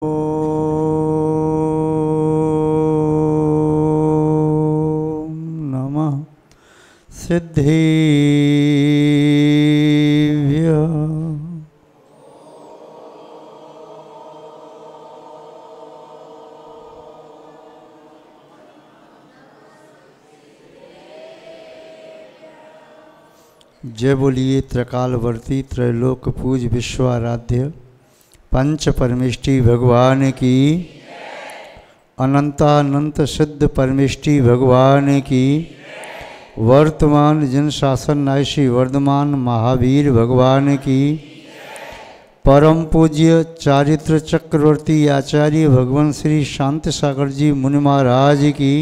ॐ नमः सिद्धेभ्यः। जय बोलिए त्रिकालवर्ती त्रैलोक पूज विश्वाराध्य पंच परमेष्टि भगवान की, अनंतानंत सिद्ध परमेष्टि भगवान की, वर्तमान जन शासन नायशी वर्धमान महावीर भगवान की, परम पूज्य चारित्र चक्रवर्ती आचार्य भगवान श्री शांति सागर जी मुनि महाराज की,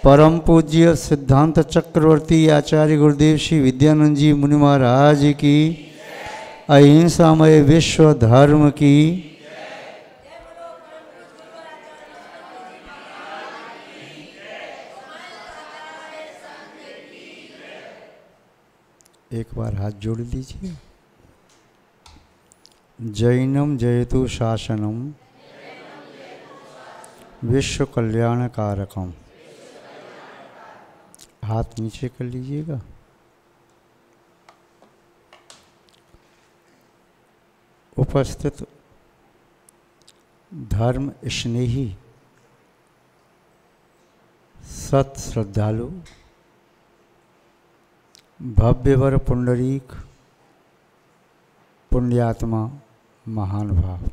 परम पूज्य सिद्धांत चक्रवर्ती आचार्य गुरुदेव श्री विद्यानंद जी मुनि महाराज की, अहिंसामय विश्व धर्म की, एक बार हाथ जोड़ लीजिए। जैनम जयतु शासनम विश्व कल्याण कारकम। हाथ नीचे कर लीजिएगा। उपस्थित धर्म स्नेही सत श्रद्धालु, भव्यवर पुंडरीक पुण्यात्मा महान भाव,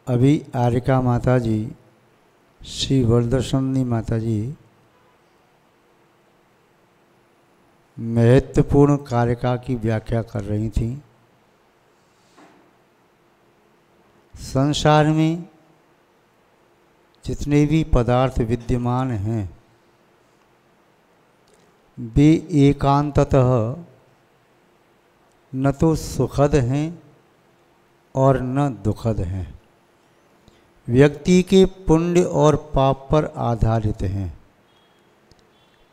अभी आरिका माता जी श्री वरदर्शनी माता जी महत्वपूर्ण कारिका की व्याख्या कर रही थी। संसार में जितने भी पदार्थ विद्यमान हैं वे एकांततः न तो सुखद हैं और न दुखद हैं, व्यक्ति के पुण्य और पाप पर आधारित हैं।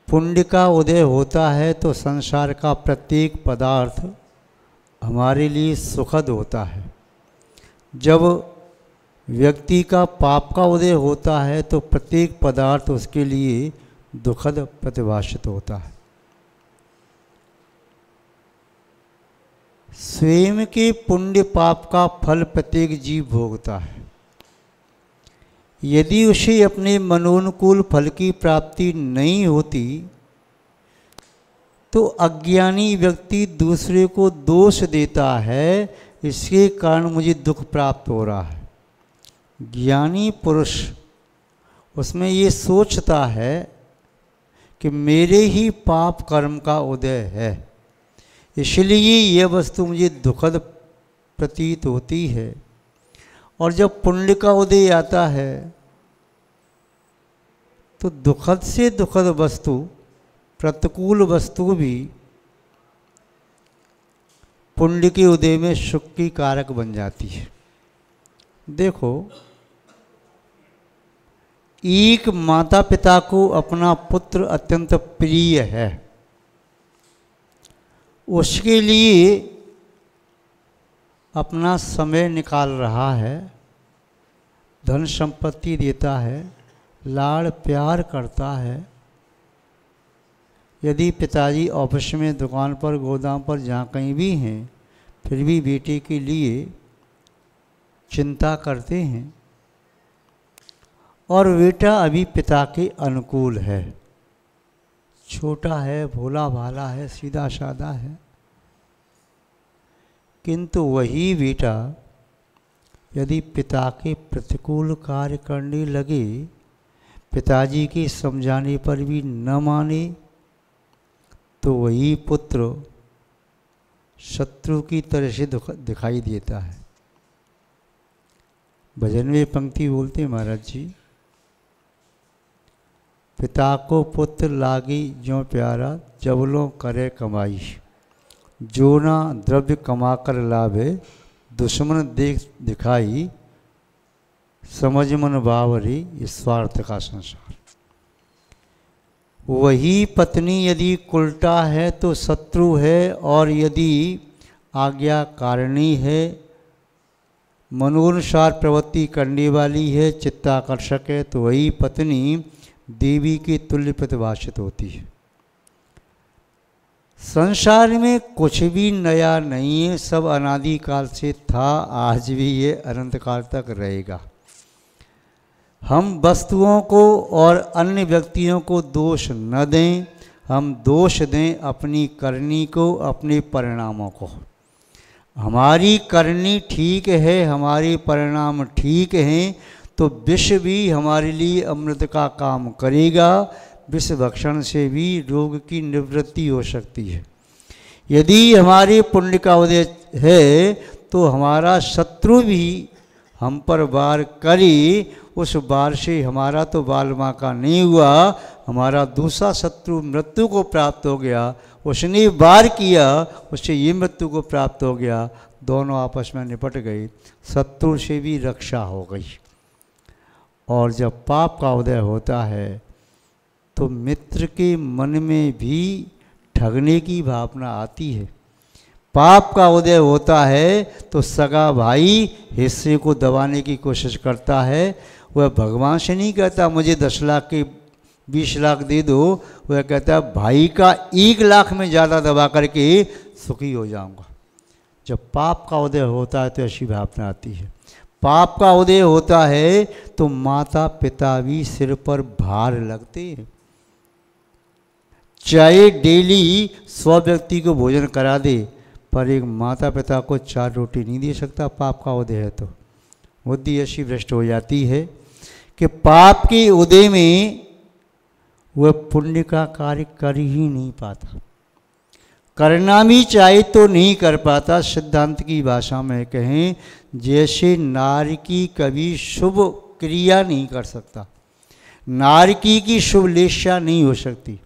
पुण्य का उदय होता है तो संसार का प्रत्येक पदार्थ हमारे लिए सुखद होता है। जब व्यक्ति का पाप का उदय होता है तो प्रत्येक पदार्थ उसके लिए दुखद प्रतिभाषित होता है। स्वयं के पुण्य पाप का फल प्रत्येक जीव भोगता है। यदि उसे अपने मनोनुकूल फल की प्राप्ति नहीं होती तो अज्ञानी व्यक्ति दूसरे को दोष देता है, इसके कारण मुझे दुख प्राप्त हो रहा है। ज्ञानी पुरुष उसमें ये सोचता है कि मेरे ही पाप कर्म का उदय है, इसलिए यह वस्तु मुझे दुखद प्रतीत होती है। और जब पुण्य का उदय आता है तो दुखद से दुखद वस्तु, प्रतिकूल वस्तु भी पुण्य के उदय में सुख की कारक बन जाती है। देखो, एक माता पिता को अपना पुत्र अत्यंत प्रिय है, उसके लिए अपना समय निकाल रहा है, धन संपत्ति देता है, लाड़ प्यार करता है। यदि पिताजी ऑफिस में, दुकान पर, गोदाम पर, जहाँ कहीं भी हैं, फिर भी बेटे के लिए चिंता करते हैं और बेटा अभी पिता के अनुकूल है, छोटा है, भोला भाला है, सीधा साधा है। किंतु वही बेटा यदि पिता के प्रतिकूल कार्य करने लगे, पिताजी के समझाने पर भी न माने, तो वही पुत्र शत्रु की तरह से दिखाई देता है। भजन में पंक्ति बोलते महाराज जी, पिता को पुत्र लागी ज्यों प्यारा, जबलों करे कमाई, जो ना द्रव्य कमा कर लाभे, दुश्मन देख दिखाई, समझ मन बावरी, स्वार्थ का संसार। वही पत्नी यदि कुलटा है तो शत्रु है, और यदि आज्ञाकारिणी है मनोनुसार प्रवृत्ति करने वाली है, चित्ताकर्षक है, तो वही पत्नी देवी के तुल्य प्रतिभाषित होती है। संसार में कुछ भी नया नहीं है, सब अनादिकाल से था, आज भी ये अनंत काल तक रहेगा। हम वस्तुओं को और अन्य व्यक्तियों को दोष न दें, हम दोष दें अपनी करनी को, अपने परिणामों को। हमारी करनी ठीक है, हमारे परिणाम ठीक हैं, तो विष भी हमारे लिए अमृत का काम करेगा। विष भक्षण से भी रोग की निवृत्ति हो सकती है। यदि हमारे पुण्य का उदय है तो हमारा शत्रु भी हम पर वार करे, उस वार से हमारा तो बाल माँ का नहीं हुआ, हमारा दूसरा शत्रु मृत्यु को प्राप्त हो गया। उसने वार किया, उससे ये मृत्यु को प्राप्त हो गया, दोनों आपस में निपट गए, शत्रु से भी रक्षा हो गई। और जब पाप का उदय होता है तो मित्र के मन में भी ठगने की भावना आती है। पाप का उदय होता है तो सगा भाई हिस्से को दबाने की कोशिश करता है। वह भगवान से नहीं कहता मुझे 10 लाख के 20 लाख दे दो, वह कहता है भाई का 1 लाख में ज़्यादा दबा करके सुखी हो जाऊंगा। जब पाप का उदय होता है तो ऐसी भावना आती है। पाप का उदय होता है तो माता पिता भी सिर पर भार लगते हैं। चाहे डेली 100 व्यक्ति को भोजन करा दे, पर एक माता पिता को 4 रोटी नहीं दे सकता। पाप का उदय है तो बुद्धि ऐसी भ्रष्ट हो जाती है कि पाप के उदय में वह पुण्य का कार्य कर ही नहीं पाता, करना भी चाहे तो नहीं कर पाता। सिद्धांत की भाषा में कहें, जैसे नारकी कभी शुभ क्रिया नहीं कर सकता, नारकी की शुभ लेशा नहीं हो सकती,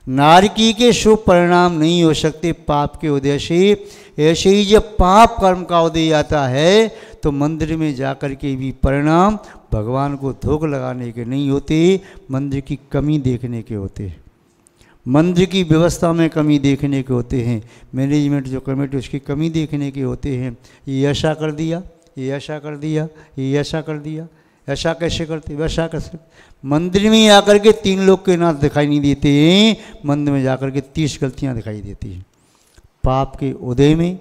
नारकी के शुभ परिणाम नहीं हो सकते पाप के उदय से। ऐसे ही जब पाप कर्म का उदय आता है तो मंदिर में जाकर के भी परिणाम भगवान को धोख लगाने के नहीं होते, मंदिर की कमी देखने के होते हैं, मंदिर की व्यवस्था में कमी देखने के होते हैं, मैनेजमेंट जो कमेटी उसकी कमी देखने के होते हैं। ये ऐसा कर दिया, ये ऐसा कर दिया, ये ऐसा कर दिया, ऐसा कैसे करते, वैसा कैसे। मंदिर में आकर के 3 लोग के नाथ दिखाई नहीं देते हैं, मंदिर में जाकर के 30 गलतियां दिखाई देती हैं। पाप के उदय में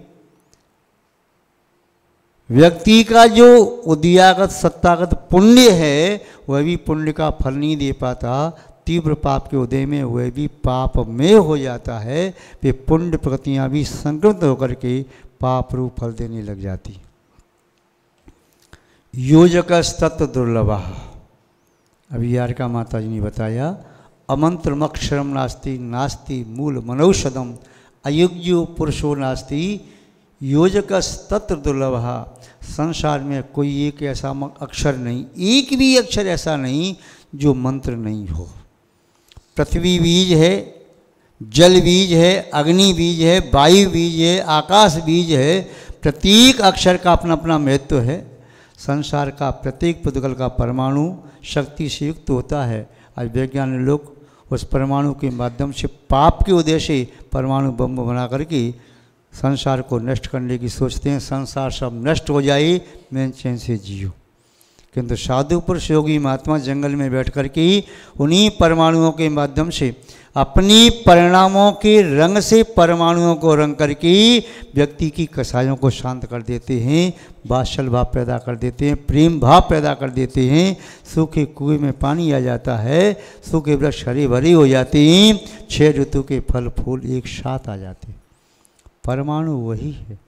व्यक्ति का जो उदयागत सत्तागत पुण्य है वह भी पुण्य का फल नहीं दे पाता। तीव्र पाप के उदय में वह भी पाप में हो जाता है। वे पुण्य प्रकृतियाँ भी संक्रमित होकर के पाप रूप फल देने लग जाती। योजक तत्व दुर्लभ, अभी यार का माता जी ने बताया, अमंत्रमक्षरम नास्ति नास्ति मूल मनौषधम अयुज्यो पुरुषो नास्ति योजक तत्व दुर्लभ। संसार में कोई एक ऐसा अक्षर नहीं, एक भी अक्षर ऐसा नहीं जो मंत्र नहीं हो। पृथ्वी बीज है, जल बीज है, अग्नि बीज है, वायु बीज है, आकाश बीज है। प्रत्येक अक्षर का अपना अपना महत्व है। संसार का प्रत्येक पुद्गल का परमाणु शक्ति से युक्त होता है। आज वैज्ञानिक लोग उस परमाणु के माध्यम से पाप के उदय से परमाणु बम बना करके संसार को नष्ट करने की सोचते हैं। संसार सब नष्ट हो जाए, मैं चैन से जियो। किंतु साधु पुरुष योगी महात्मा जंगल में बैठ कर के उन्हीं परमाणुओं के माध्यम से अपनी परिणामों के रंग से परमाणुओं को रंग करके व्यक्ति की कसायों को शांत कर देते हैं, वात्सल भाव पैदा कर देते हैं, प्रेम भाव पैदा कर देते हैं। सूखे कुएं में पानी आ जाता है, सूखे वृक्ष हरे भरे हो जाते हैं, 6 ऋतु के फल फूल एक साथ आ जाते हैं। परमाणु वही है।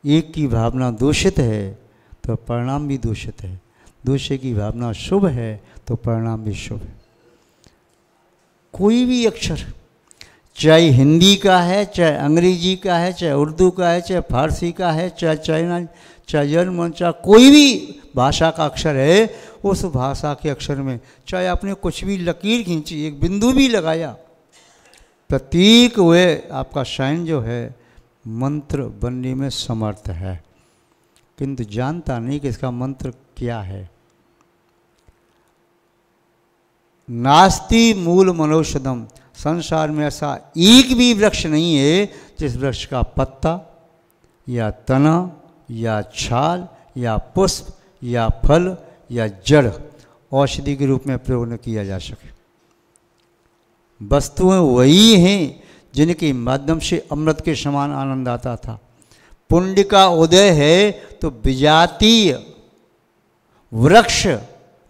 एक की भावना दूषित है तो परिणाम भी दूषित है, दूसरे की भावना शुभ है तो परिणाम भी शुभ है। कोई भी अक्षर, चाहे हिंदी का है, चाहे अंग्रेजी का है, चाहे उर्दू का है, चाहे फारसी का है, चाहे चाइना, चाहे जर्मन, चाहे कोई भी भाषा का अक्षर है, उस भाषा के अक्षर में चाहे आपने कुछ भी लकीर खींची, एक बिंदु भी लगाया, प्रतीक हुए आपका साइन जो है मंत्र बनने में समर्थ है। किंतु जानता नहीं कि इसका मंत्र क्या है। नास्ति मूल मनौषधम, संसार में ऐसा एक भी वृक्ष नहीं है जिस वृक्ष का पत्ता या तना या छाल या पुष्प या फल या जड़ औषधि के रूप में प्रयोग न किया जा सके। वस्तुएं वही हैं जिनके माध्यम से अमृत के समान आनंद आता था। पुण्य का उदय है तो विजातीय वृक्ष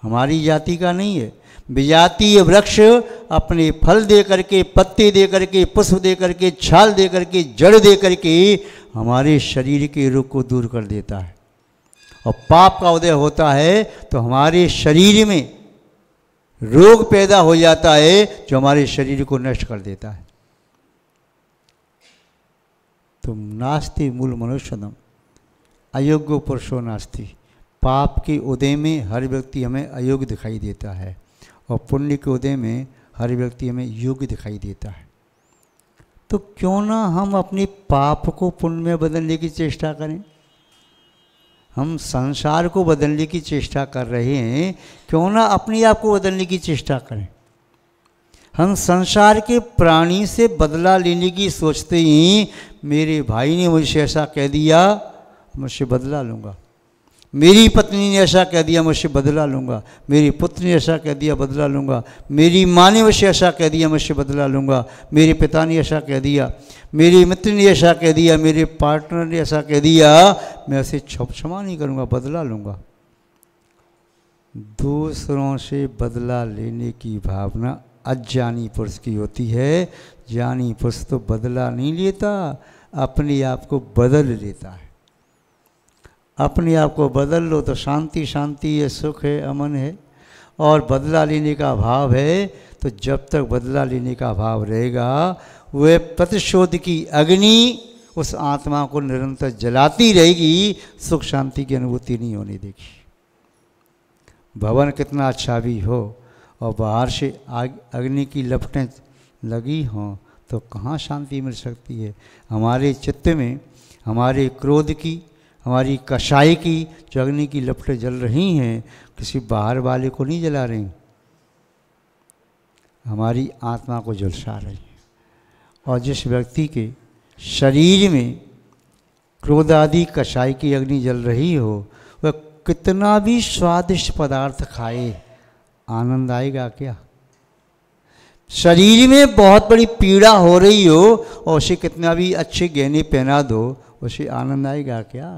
हमारी जाति का नहीं है। विजातीय वृक्ष अपने फल दे करके, पत्ते दे करके, पुष्प दे करके, छाल दे करके, जड़ दे करके हमारे शरीर के रोग को दूर कर देता है। और पाप का उदय होता है तो हमारे शरीर में रोग पैदा हो जाता है जो हमारे शरीर को नष्ट कर देता है। तुम नास्ति मूल मनुष्यदम अयोग्य पुरुषो नास्ति। पाप के उदय में हर व्यक्ति हमें अयोग्य दिखाई देता है और पुण्य के उदय में हर व्यक्ति हमें योग्य दिखाई देता है। तो क्यों ना हम अपने पाप को पुण्य में बदलने की चेष्टा करें। हम संसार को बदलने की चेष्टा कर रहे हैं, क्यों ना अपने आप को बदलने की चेष्टा करें। हम संसार के प्राणी से बदला लेने की सोचते ही मेरे भाई ने मुझसे ऐसा कह दिया, मुझसे बदला लूँगा। मेरी पत्नी ने ऐसा कह दिया, मुझसे बदला लूँगा। मेरी पुत्र ने ऐसा कह दिया, बदला लूँगा। मेरी माँ ने मुझसे ऐसा कह दिया, मुझसे बदला लूँगा। मेरे पिता ने ऐसा कह दिया, मेरे मित्र ने ऐसा कह दिया, मेरे पार्टनर ने ऐसा कह दिया, मैं उसे क्षमा नहीं करूँगा, बदला लूँगा। दूसरों से बदला लेने की भावना अज्ञानी पुरुष की होती है। ज्ञानी पुरुष तो बदला नहीं लेता, अपने आप को बदल लेता है। अपने आप को बदल लो तो शांति शांति है, सुख है, अमन है। और बदला लेने का भाव है तो जब तक बदला लेने का भाव रहेगा वह प्रतिशोध की अग्नि उस आत्मा को निरंतर जलाती रहेगी, सुख शांति की अनुभूति नहीं होने देगी। भवन कितना अच्छा भी हो और बाहर से अग्नि की लपटें लगी हों तो कहाँ शांति मिल सकती है। हमारे चित्त में हमारे क्रोध की, हमारी कषाय की जो अग्नि की लपटें जल रही हैं, किसी बाहर वाले को नहीं जला रही, हमारी आत्मा को झुलसा रही है। और जिस व्यक्ति के शरीर में क्रोध आदि कषाय की अग्नि जल रही हो, वह कितना भी स्वादिष्ट पदार्थ खाए, आनंद आएगा क्या। शरीर में बहुत बड़ी पीड़ा हो रही हो और उसे कितना भी अच्छे गहने पहना दो, उसे आनंद आएगा क्या।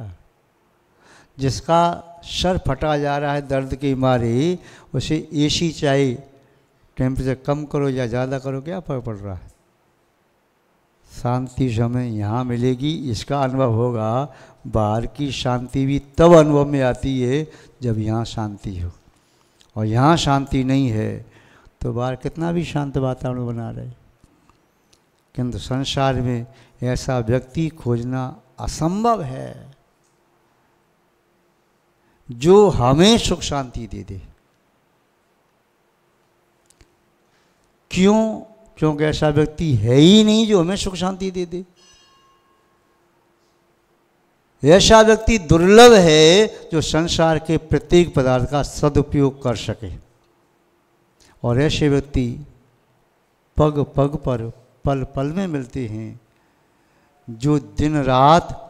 जिसका सर फटा जा रहा है दर्द के मारे, उसे एसी चाहे टेम्परेचर कम करो या ज़्यादा करो, क्या फर्क पड़ रहा है। शांति हमें यहाँ मिलेगी, इसका अनुभव होगा। बाहर की शांति भी तब अनुभव में आती है जब यहाँ शांति हो, और यहाँ शांति नहीं है तो बाहर कितना भी शांत वातावरण बना रहे, किंतु संसार में ऐसा व्यक्ति खोजना असंभव है जो हमें सुख शांति दे दे। क्यों? क्योंकि ऐसा व्यक्ति है ही नहीं जो हमें सुख शांति दे दे। ऐसा व्यक्ति दुर्लभ है जो संसार के प्रत्येक पदार्थ का सदुपयोग कर सके। और ऐसे व्यक्ति पग पग पर, पल पल में मिलते हैं, जो दिन रात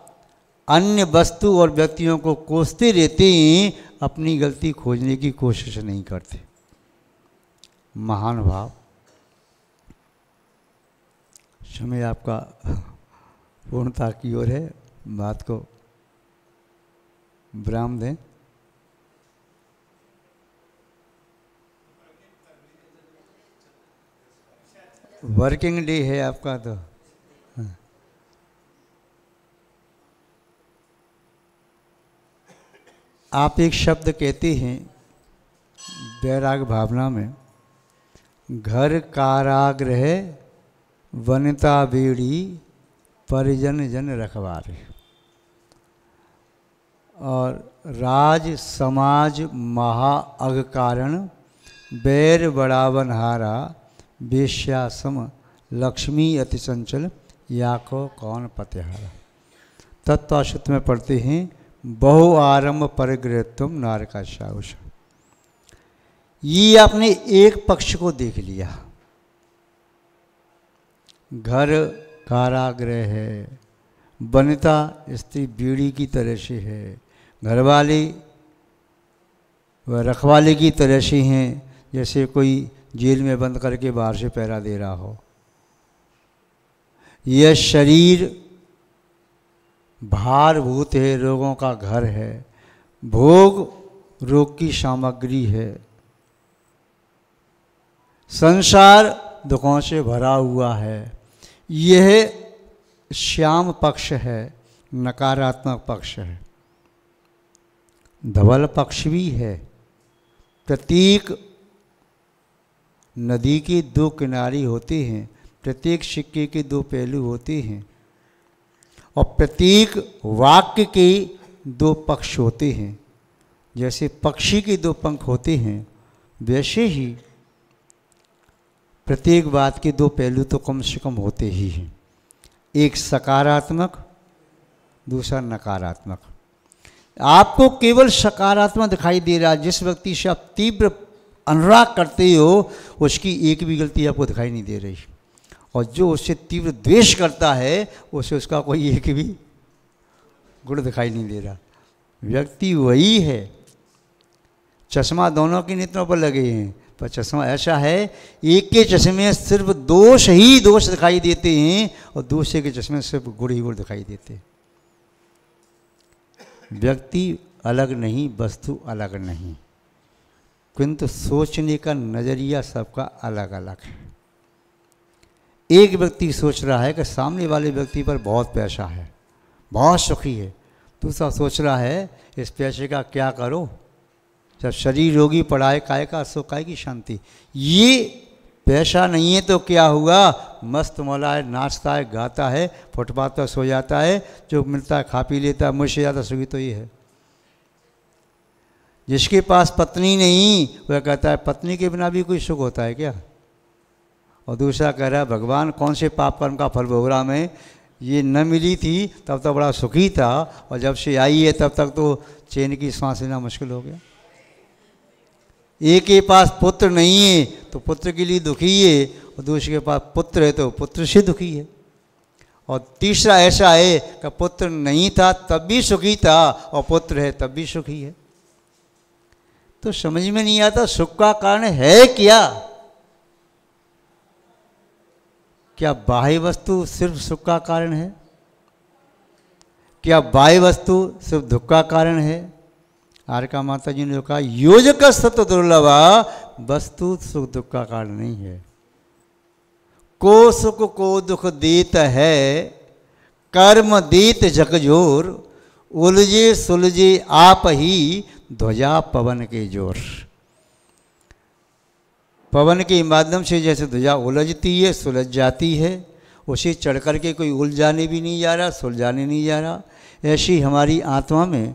अन्य वस्तु और व्यक्तियों को कोसते रहते हैं, अपनी गलती खोजने की कोशिश नहीं करते। महान भाव। समय आपका पूर्णता की ओर है, बात को विराम दें। वर्किंग डे है आपका तो। आप एक शब्द कहते हैं वैराग भावना में, घर कारागृह वनिता बेड़ी परिजन जन रखवारे। और राज समाज महा अग कारण बैर बड़ावन हारा वेश्यासम लक्ष्मी अति चंचल याको कौन पत्यहारा। तत्वाशुत में पढ़ते हैं, बहु आरंभ परिग्रह तुम नारका शाउष। ये आपने एक पक्ष को देख लिया, घर कारागृह है, वनिता स्त्री बीड़ी की तरह से है, घरवाले व रखवाले की तरह से हैं, जैसे कोई जेल में बंद करके बाहर से पहरा दे रहा हो। यह शरीर भारभूत है, रोगों का घर है, भोग रोग की सामग्री है, संसार दुखों से भरा हुआ है। यह श्याम पक्ष है, नकारात्मक पक्ष है। धवल पक्ष भी है। प्रत्येक नदी के दो किनारे होते हैं, प्रत्येक सिक्के के दो पहलू होते हैं, और प्रत्येक वाक्य के दो पक्ष होते हैं। जैसे पक्षी के दो पंख होते हैं, वैसे ही प्रत्येक बात के दो पहलू तो कम से कम होते ही हैं, एक सकारात्मक, दूसरा नकारात्मक। आपको केवल सकारात्मक दिखाई दे रहा है। जिस व्यक्ति से आप तीव्र अनुराग करते हो उसकी एक भी गलती आपको दिखाई नहीं दे रही, और जो उससे तीव्र द्वेष करता है उसे उसका कोई एक भी गुण दिखाई नहीं दे रहा। व्यक्ति वही है। चश्मा दोनों की नेत्रों पर लगे हैं, पर चश्मा ऐसा है, एक के चश्मे में सिर्फ दोष ही दोष दिखाई देते हैं और दूसरे के चश्मे में सिर्फ गुण ही गुण दिखाई देते हैं। व्यक्ति अलग नहीं, वस्तु अलग नहीं, किंतु सोचने का नज़रिया सबका अलग अलग है। एक व्यक्ति सोच रहा है कि सामने वाले व्यक्ति पर बहुत पैसा है, बहुत सुखी है। दूसरा सोच रहा है इस पैसे का क्या करो, जब शरीर रोगी पड़ा है काय का सो काय की शांति। ये पैसा नहीं है तो क्या हुआ, मस्त मौला है, नाचता है, गाता है, फुटपाथ पर सो जाता है, जो मिलता है खा पी लेता है, मुझसे ज़्यादा सुखी तो ये है। जिसके पास पत्नी नहीं वह कहता है पत्नी के बिना भी कोई सुख होता है क्या। और दूसरा कह रहा है भगवान कौन से पाप कर्म का फल भोग रहा मैं, ये न मिली थी तब तक बड़ा सुखी था, और जब से आई है तब तक तो चैन की सांस लेना मुश्किल हो गया। एक के पास पुत्र नहीं है तो पुत्र के लिए दुखी है, और दूसरे के पास पुत्र है तो पुत्र से दुखी है। और तीसरा ऐसा है कि पुत्र नहीं था तब भी सुखी था, और पुत्र है तब भी सुखी है। तो समझ में नहीं आता सुख का कारण है क्या। क्या बाह्य वस्तु सिर्फ सुख का कारण है? क्या बाह्य वस्तु सिर्फ दुख का कारण है? आर्का माता जी ने कहा योजक सत्व दुर्लभा, वस्तु सुख दुख का कारण नहीं है। को सुख को दुख देत है, कर्म देत झकझोर, उलझे सुलझे आप ही ध्वजा पवन के जोर। पवन के माध्यम से जैसे ध्वजा उलझती है, सुलझ जाती है, उसे चढ़ करके कोई उलझाने भी नहीं जा रहा, सुलझाने नहीं जा रहा। ऐसी हमारी आत्मा में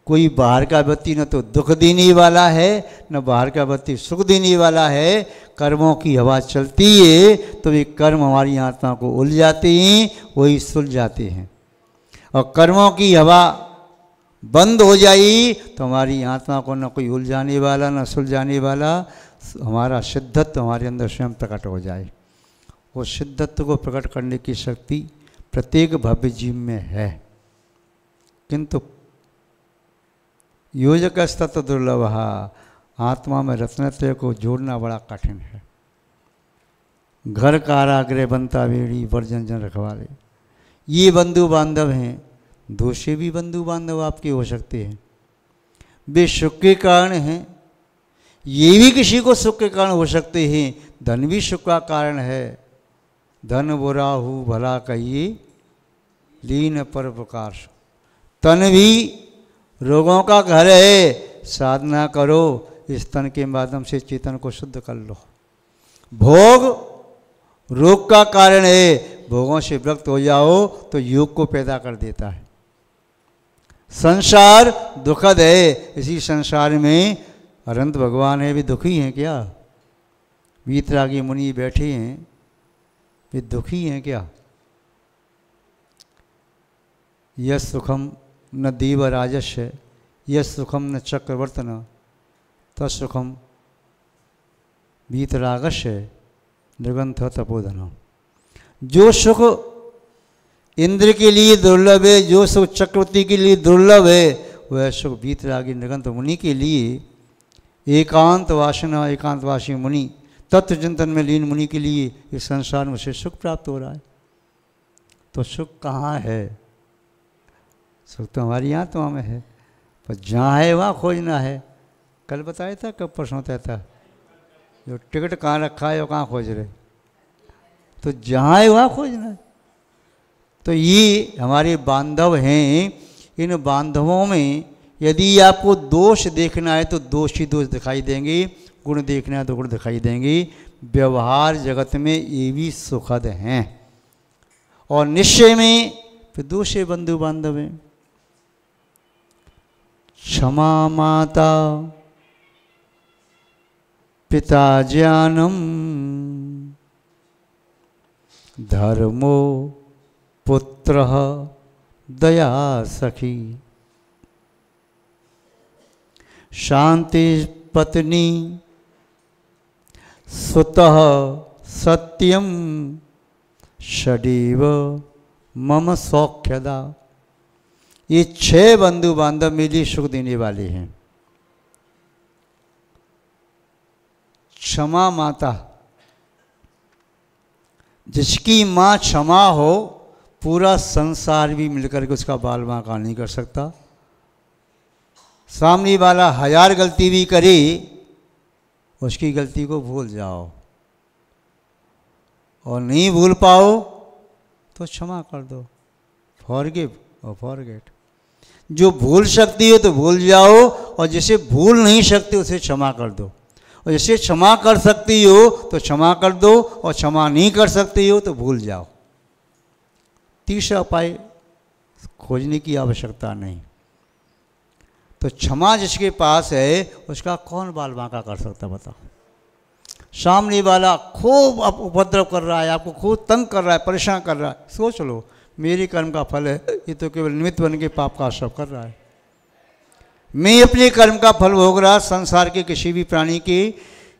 कोई बाहर का व्यक्ति न तो दुख देने वाला है, न बाहर का व्यक्ति सुख देने वाला है। कर्मों की हवा चलती है तो वे कर्म हमारी आत्मा को उलझाते हैं, वही सुलझ जाते हैं। और कर्मों की हवा बंद हो जाई तो हमारी आत्मा को न कोई उलझाने वाला न सुलझाने वाला, हमारा सिद्धत्व हमारे अंदर स्वयं प्रकट हो जाए। उस सिद्धत्व को प्रकट करने की शक्ति प्रत्येक भव्य जीव में है, किंतु योजक तत्व दुर्लभ, आत्मा में रत्नत्रय को जोड़ना बड़ा कठिन है। घर कारागृह बनता बेड़ी, वर्जन जन रखवाले। ये बंधु बांधव हैं, दूसरे भी बंधु बांधव आपके हो सकते हैं, वे सुख के कारण हैं। ये भी किसी को सुख के कारण हो सकते हैं। धन भी सुख का कारण है। धन बुरा हो भला कहिए, लीन पर प्रकार। तन भी रोगों का घर है, साधना करो, इस तन के माध्यम से चेतन को शुद्ध कर लो। भोग रोग का कारण है, भोगों से विरक्त हो जाओ तो योग को पैदा कर देता है। संसार दुखद है, इसी संसार में अनंत भगवान है, वे दुखी हैं क्या? वीतरागी मुनि बैठे हैं, वे दुखी हैं क्या? यह सुखम न देव राजस्य, यह सुखम न चक्रवर्तन, तत्सुखम वीतरागस्य निर्गंथ तपोधन। जो सुख इंद्र के लिए दुर्लभ है, जो सुख चक्रवर्ती के लिए दुर्लभ है, वह सुख वीतरागी निगंत मुनि के लिए, एकांत वासना एकांतवासी मुनि, तत्व चिंतन में लीन मुनि के लिए इस संसार में उसे सुख प्राप्त हो रहा है। तो सुख कहाँ है? सुख तो हमारी आत्मा में है, पर जहाँ है वहाँ खोजना है। कल बताया था, कब परसों तय था, जो टिकट कहाँ रखा है वो कहाँ खोज रहे, तो जहाँ है वहाँ खोजना है। तो ये हमारे बांधव हैं, इन बांधवों में यदि आपको दोष देखना है तो दोष ही दोष दिखाई देंगे, गुण देखना है तो गुण दिखाई देंगे। व्यवहार जगत में ये भी सुखद हैं, और निश्चय में फिर दूसरे बंधु बांधव हैं। क्षमा माता पिता ज्ञानम, धर्मो पुत्र दया सखी, शांति पत्नी सुतः सत्यम, षडीव मम सौख्यदा। ये 6 बंधु बांधव मेरे सुख देने वाले हैं। क्षमा माता, जिसकी माँ क्षमा हो, पूरा संसार भी मिलकर के उसका बाल बांका नहीं कर सकता। सामने वाला 1000 गलती भी करे, उसकी गलती को भूल जाओ, और नहीं भूल पाओ तो क्षमा कर दो। फॉरगिव और फॉरगेट। जो भूल सकती हो तो भूल जाओ, और जिसे भूल नहीं सकते उसे क्षमा कर दो, और जिसे क्षमा कर सकती हो तो क्षमा कर दो, और क्षमा नहीं कर सकती हो तो भूल जाओ। तीसरा उपाय खोजने की आवश्यकता नहीं। तो क्षमा जिसके पास है उसका कौन बाल बांका कर सकता, बताओ। सामने वाला खूब उपद्रव कर रहा है, आपको खूब तंग कर रहा है, परेशान कर रहा है, सोच लो मेरे कर्म का फल है, ये तो केवल निमित्त बन के पाप का आश्रय कर रहा है। मैं अपने कर्म का फल भोग रहा, संसार के किसी भी प्राणी के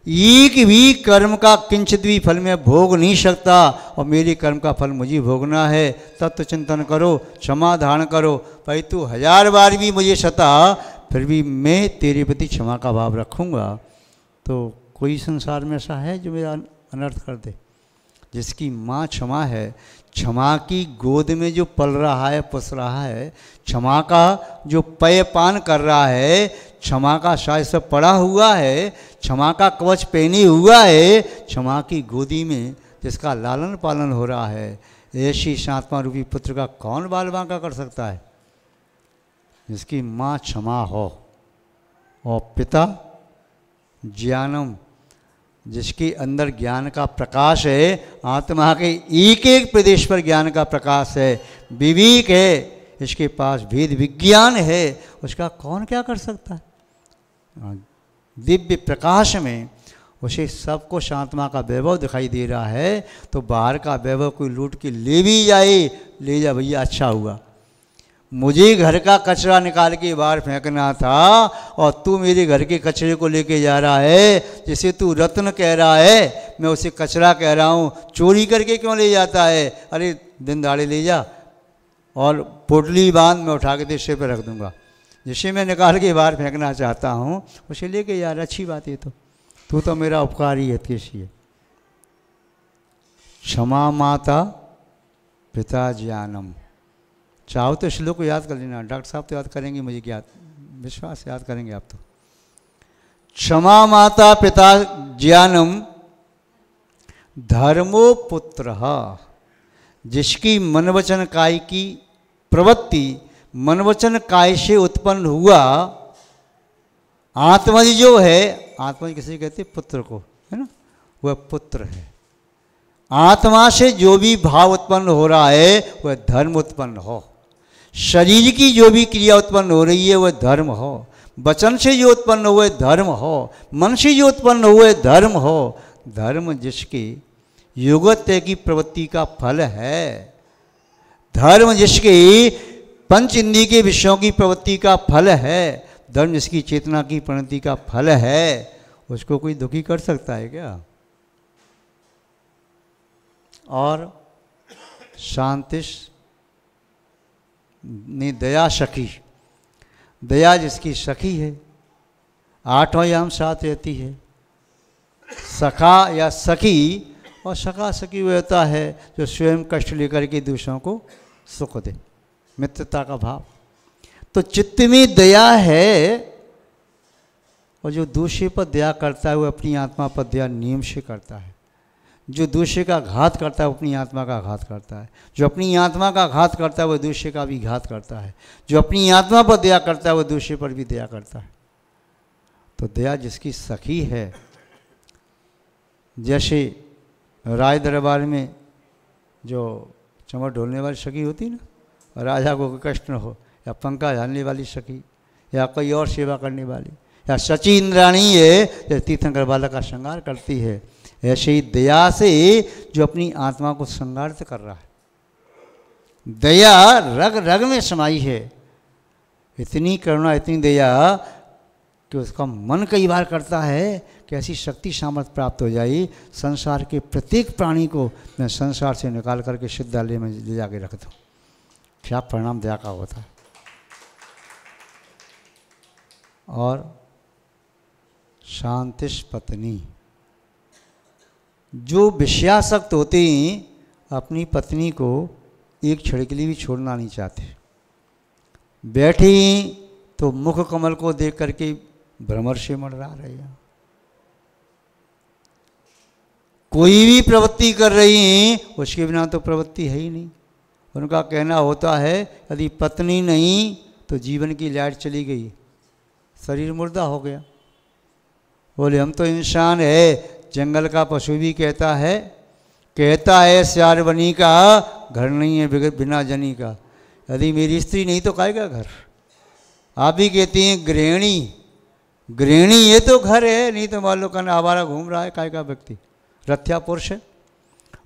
एक भी कर्म का किंचित भी फल मैं भोग नहीं सकता, और मेरे कर्म का फल मुझे भोगना है। तत्व चिंतन करो, क्षमा धारण करो। भाई तू 1000 बार भी मुझे सता, फिर भी मैं तेरे प्रति क्षमा का भाव रखूँगा। तो कोई संसार में ऐसा है जो मेरा अनर्थ कर दे? जिसकी माँ क्षमा है, क्षमा की गोद में जो पल रहा है, पुस रहा है, क्षमा का जो पेय पान कर रहा है, क्षमा का शायद सब पड़ा हुआ है, क्षमा का कवच पहने हुआ है, क्षमा की गोदी में जिसका लालन पालन हो रहा है, ऐसी शांतमा रूपी पुत्र का कौन बाल बांका कर सकता है? जिसकी माँ क्षमा हो, और पिता ज्ञानम, जिसके अंदर ज्ञान का प्रकाश है, आत्मा के एक एक प्रदेश पर ज्ञान का प्रकाश है, विवेक है, इसके पास भेद विज्ञान है, उसका कौन क्या कर सकता है? दिव्य प्रकाश में उसे सबको शांतमा का वैभव दिखाई दे रहा है, तो बाहर का वैभव कोई लूट के ले भी जाए, ले जा भैया, अच्छा हुआ। मुझे घर का कचरा निकाल के बाहर फेंकना था, और तू मेरे घर के कचरे को लेके जा रहा है। जिसे तू रत्न कह रहा है, मैं उसे कचरा कह रहा हूँ। चोरी करके क्यों ले जाता है? अरे दिन दाड़े ले जा, और पोटली बांध, मैं उठा के तेरे सिर पर रख दूंगा। जिसे मैं निकाल के बाहर फेंकना चाहता हूँ उसे लेके जा रहा, अच्छी बात है। तो तू तो मेरा उपकारी है, कैसी है? क्षमा माता पिता ज्ञानम। चाहो तो श्लोक को याद कर लेना, डॉक्टर साहब तो याद करेंगे, मुझे क्या विश्वास याद करेंगे आप तो। क्षमा माता पिता ज्ञानम, धर्मो पुत्र, जिसकी मन वचन काय की प्रवृत्ति मन वचन काय से उत्पन्न हुआ। आत्मा जो है, आत्मा किसे कहते? पुत्र को, है ना, वह पुत्र है। आत्मा से जो भी भाव उत्पन्न हो रहा है वह धर्म उत्पन्न हो। शरीर की जो भी क्रिया उत्पन्न हो रही है वह धर्म हो। वचन से जो उत्पन्न हुए धर्म हो, मन से जो उत्पन्न हुए धर्म हो। धर्म जिसके योगत्य की प्रवृत्ति का फल है, धर्म जिसके पंच इंद्रिय के विषयों की प्रवृत्ति का फल है, धर्म जिसकी चेतना की प्रणति का फल है, उसको कोई दुखी कर सकता है क्या? और शांतिश नहीं, दया सखी, दया जिसकी सखी है, आठों याम साथ रहती है। सखा या सखी, और सखा सखी वो होता है जो स्वयं कष्ट लेकर के दूसरों को सुख दे, मित्रता का भाव। तो चित्त में दया है, और जो दूसरे पर दया करता है वो अपनी आत्मा पर दया नियम से करता है। जो दूसरे का घात करता है वो अपनी आत्मा का घात करता है। जो अपनी आत्मा का घात करता है वो दूसरे का भी घात करता है। जो अपनी आत्मा पर दया करता है वो दूसरे पर भी दया करता है। तो दया जिसकी सखी है, जैसे राज दरबार में जो चमर ढोलने वाली सखी होती ना, राजा को कष्ट न हो, या पंखा झालने वाली सखी, या कोई और सेवा करने वाली, या सची इंद्राणी है जो तीर्थंकर बालक का श्रृंगार करती है, ऐसे ही दया से जो अपनी आत्मा को श्रृंगारित कर रहा है। दया रग रग में समाई है। इतनी करुणा, इतनी दया कि उसका मन कई बार करता है कि ऐसी शक्ति सामर्थ्य प्राप्त हो जाए, संसार के प्रत्येक प्राणी को मैं संसार से निकाल करके सिद्धालय में ले जाके रख दूँ। क्या परिणाम दया का होता है। और शांतिश पत्नी, जो विषयासक्त होते हैं अपनी पत्नी को एक क्षण के लिए भी छोड़ना नहीं चाहते। बैठी तो मुख कमल को देख करके भ्रमर से मंडरा रहे हैं। कोई भी प्रवृत्ति कर रही हैं उसके बिना तो प्रवृत्ति है ही नहीं। उनका कहना होता है यदि पत्नी नहीं तो जीवन की लाइट चली गई, शरीर मुर्दा हो गया। बोले हम तो इंसान है। जंगल का पशु भी कहता है श्यार बनी का घर नहीं है बिना जनी का। यदि मेरी स्त्री नहीं तो काहेगा घर। आप भी कहती हैं गृहिणी ये तो घर है, नहीं तो मान लो कन आवारा घूम रहा है काहेगा व्यक्ति, रथ्या पुरुष है।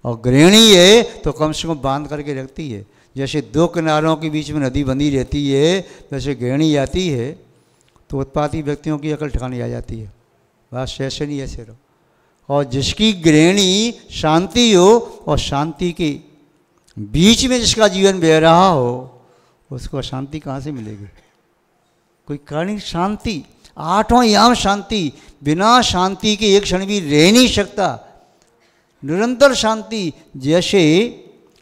और गृहिणी है तो कम से कम बांध करके रखती है। जैसे दो किनारों के बीच में नदी बंधी रहती है, वैसे गृहिणी आती है तो उत्पाती व्यक्तियों की अकल ठिकानी आ जाती है। बस ऐसे नहीं ऐसे रहो। और जिसकी गृहिणी शांति हो और शांति के बीच में जिसका जीवन बह रहा हो उसको शांति कहाँ से मिलेगी। कोई कारण शांति, आठों याम शांति, बिना शांति के एक क्षण भी रह नहीं सकता। निरंतर शांति। जैसे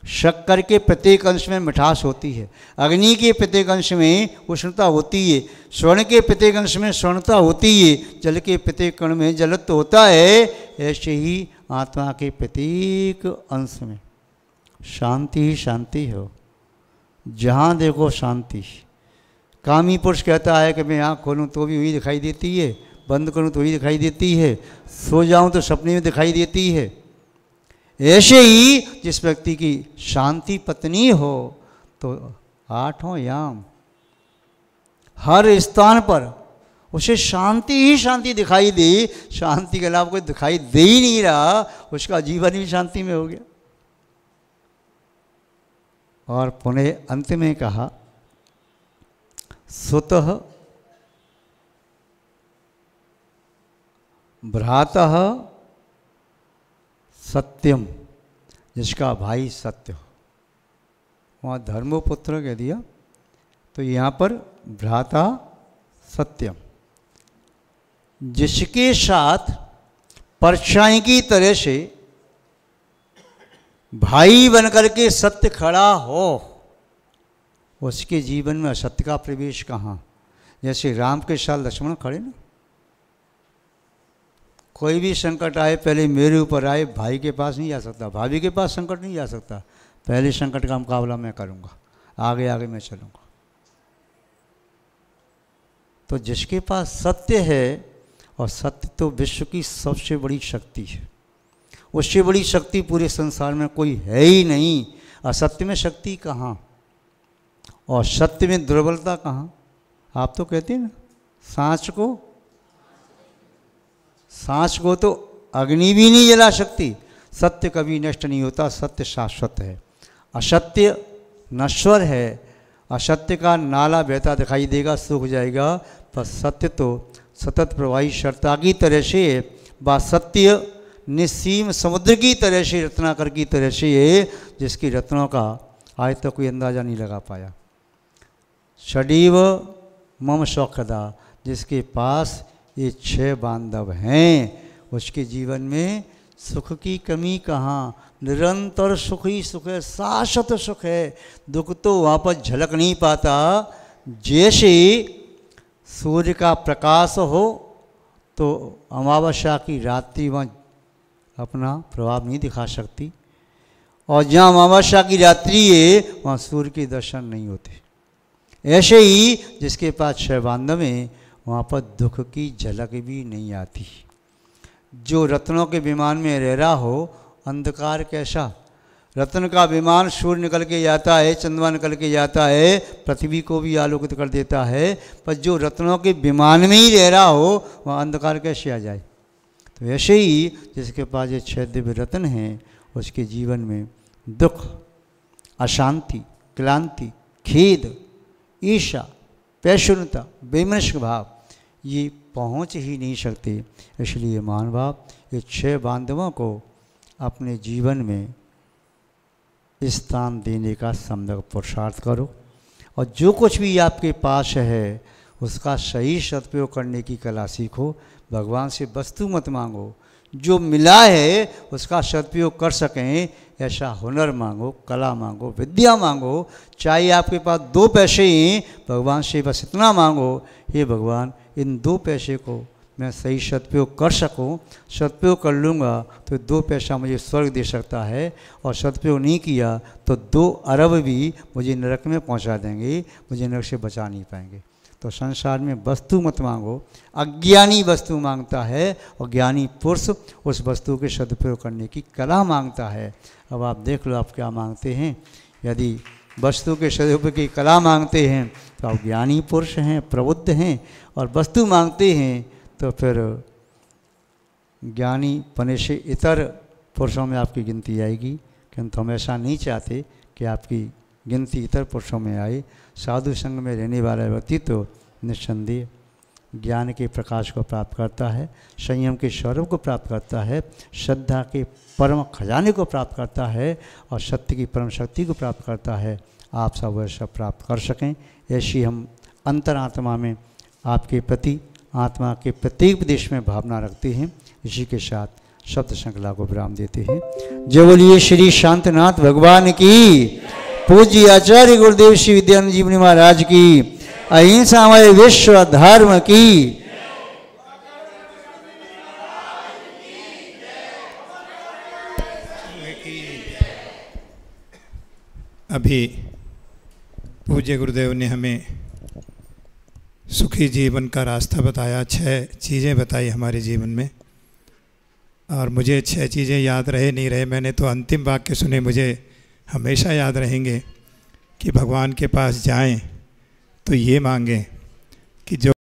शक्कर के प्रत्येक अंश में मिठास होती है, अग्नि के प्रत्येक अंश में उष्णता होती है, स्वर्ण के प्रत्येक अंश में स्वर्णता होती है, जल के प्रत्येक कण में जलत्व होता है, ऐसे ही आत्मा के प्रत्येक अंश में शांति ही शांति हो। जहाँ देखो शांति। कामी पुरुष कहता है कि मैं आँख खोलूँ तो भी वही दिखाई देती है, बंद करूँ तो वही दिखाई देती है, सो जाऊँ तो सपने में दिखाई देती है। ऐसे ही जिस व्यक्ति की शांति पत्नी हो तो आठों याम हर स्थान पर उसे शांति ही शांति दिखाई दे। शांति के अलावा कोई दिखाई दे ही नहीं रहा, उसका जीवन भी शांति में हो गया। और पुनः अंत में कहा सुतः भ्रातः सत्यम, जिसका भाई सत्य हो। वहाँ धर्मपुत्र कह दिया तो यहाँ पर भ्राता सत्यम, जिसके साथ परछाई की तरह से भाई बनकर के सत्य खड़ा हो, उसके जीवन में असत्य का प्रवेश कहाँ। जैसे राम के साथ लक्ष्मण खड़े ना, कोई भी संकट आए पहले मेरे ऊपर आए, भाई के पास नहीं जा सकता, भाभी के पास संकट नहीं जा सकता। पहले संकट का मुकाबला मैं करूँगा, आगे आगे मैं चलूँगा। तो जिसके पास सत्य है, और सत्य तो विश्व की सबसे बड़ी शक्ति है, उससे बड़ी शक्ति पूरे संसार में कोई है ही नहीं। असत्य में शक्ति कहाँ और सत्य में दुर्बलता कहाँ। आप तो कहते हैं ना सांच को तो अग्नि भी नहीं जला सकती। सत्य कभी नष्ट नहीं होता, सत्य शाश्वत है। असत्य नश्वर है, असत्य का नाला बहता दिखाई देगा, सूख जाएगा, पर सत्य तो सतत प्रवाही शर्ता की तरह से है। व सत्य निस्सीम समुद्र की तरह से, रत्नाकर की तरह से है, जिसकी रत्नों का आज तक कोई अंदाज़ा नहीं लगा पाया। षडीव मम शौकदा, जिसके पास ये 6 बांधव हैं उसके जीवन में सुख की कमी कहाँ, निरंतर सुख ही सुख है, शाश्वत सुख है। दुख तो वहाँ पर झलक नहीं पाता। जैसे सूर्य का प्रकाश हो तो अमावस्या की रात्रि वहाँ अपना प्रभाव नहीं दिखा सकती, और जहाँ अमावस्या की रात्रि है वहाँ सूर्य के दर्शन नहीं होते। ऐसे ही जिसके पास 6 बांधव हैं वहाँ पर दुख की झलक भी नहीं आती। जो रत्नों के विमान में रह रहा हो, अंधकार कैसा, रत्न का विमान सूर्य निकल के जाता है, चंद्रमा निकल के जाता है, पृथ्वी को भी आलोकित कर देता है, पर जो रत्नों के विमान में ही रह रहा हो वहाँ अंधकार कैसे आ जाए। तो ऐसे ही जिसके पास ये 6 दिव्य रत्न हैं उसके जीवन में दुख, अशांति, क्लांति, खेद, ईर्ष्या, पैशून्यता, वैमनस्य भाव ये पहुंच ही नहीं सकते। इसलिए महानुभाव ये 6 बांधवों को अपने जीवन में स्थान देने का सम्यक पुरुषार्थ करो, और जो कुछ भी आपके पास है उसका सही सदुपयोग करने की कला सीखो। भगवान से वस्तु मत मांगो, जो मिला है उसका सदुपयोग कर सकें ऐसा हुनर मांगो, कला मांगो, विद्या मांगो। चाहे आपके पास 2 पैसे ही, भगवान से बस इतना मांगो, हे भगवान इन 2 पैसे को मैं सही सदुपयोग कर सकूं, सदुपयोग कर लूँगा तो 2 पैसा मुझे स्वर्ग दे सकता है, और सदुपयोग नहीं किया तो 2 अरब भी मुझे नरक में पहुंचा देंगे, मुझे नरक से बचा नहीं पाएंगे। तो संसार में वस्तु मत मांगो, अज्ञानी वस्तु मांगता है और ज्ञानी पुरुष उस वस्तु के सदुपयोग करने की कला मांगता है। अब आप देख लो आप क्या मांगते हैं। यदि वस्तु के सदुपयोग की कला मांगते हैं तो आप ज्ञानी पुरुष हैं, प्रबुद्ध हैं, और वस्तु मांगते हैं तो फिर ज्ञानी पने से इतर पुरुषों में आपकी गिनती आएगी। किंतु हम ऐसा नहीं चाहते कि आपकी गिनती इतर पुरुषों में आए। साधु संग में रहने वाला व्यक्ति तो निस्संदेह ज्ञान के प्रकाश को प्राप्त करता है, संयम के स्वरूप को प्राप्त करता है, श्रद्धा के परम खजाने को प्राप्त करता है, और सत्य की परम शक्ति को प्राप्त करता है। आप सब वह सब प्राप्त कर सकें, ऐसी हम अंतरात्मा में आपके प्रति आत्मा के प्रत्येक प्रदेश में भावना रखते हैं। इसी के साथ शब्द श्रृंखला को विराम देते हैं। जय बोलिए श्री शांतनाथ भगवान की, पूज्य आचार्य गुरुदेव श्री विद्यानंद जी महाराज की, अहिंसा हमारे विश्व धर्म की। अभी पूज्य गुरुदेव ने हमें सुखी जीवन का रास्ता बताया, 6 चीज़ें बताई हमारे जीवन में, और मुझे 6 चीज़ें याद रहे नहीं रहे। मैंने तो अंतिम वाक्य सुने, मुझे हमेशा याद रहेंगे कि भगवान के पास जाएं तो ये मांगें कि जो